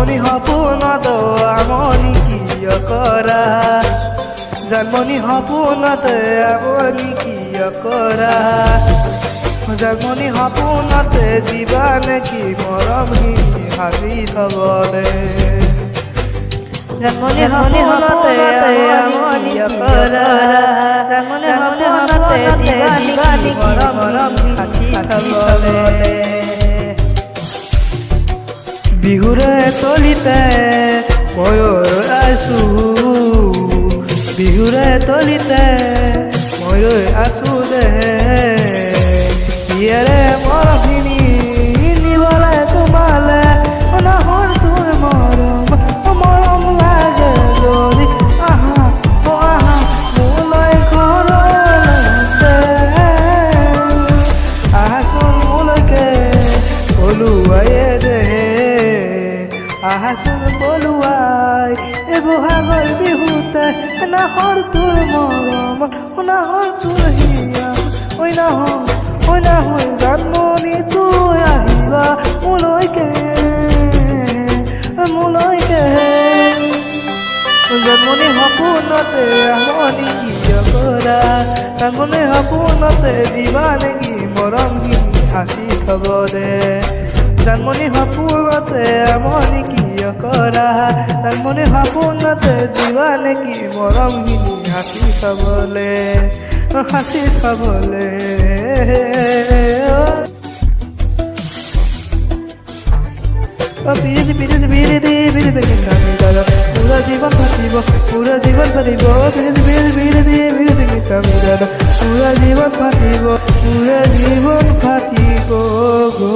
জানমনি সপোনত আমনি কিয় কৰা জানমনি সপোনত আমনি কিয় কৰা জানমনি সপোনতে দিবা নেকি মৰমখিনি সাজি থবলে জানমনি সপোনতে আমনি কিয় কৰা জানমনি সপোনতে দিবা নেকি মৰমখিনি সাজি থবলে বিহুৰে তলিতে ময়ূৰ আছো বিহুৰে তলিতে ময়ূৰ আছো দে ইয়াৰে মৰমখিনি নিবলে তোমালে অনাহৰ তোৰ মৰম লাগে যদি আহা আহা মোলৈ ঘৰলৈকে আহাচোন মোলৈকে পলুৱাইয়ে দে আহাচোন পলুৱাই এই বহাগৰ বিহুতে নাহৰ তোৰ মৰম নাহৰ তোৰ হিয়া ঐ নাহৰ জানমনি তুই আহিবা মোলৈকে জানমনি সপোনতে আমনি কিয় কৰা জানমনি সপোনতে দিবা নেকি মৰমখিনি সাঁচি থব দে জানমনি সপোনতে আমনি কিয় কৰা জানমনি সপোনতে দিবা নেকি মৰমখিনি সাঁচি থবলে পুরা জীবন ফাটিব পুরা জীবন ফাটিব পুরা জীবন ফাটিব গো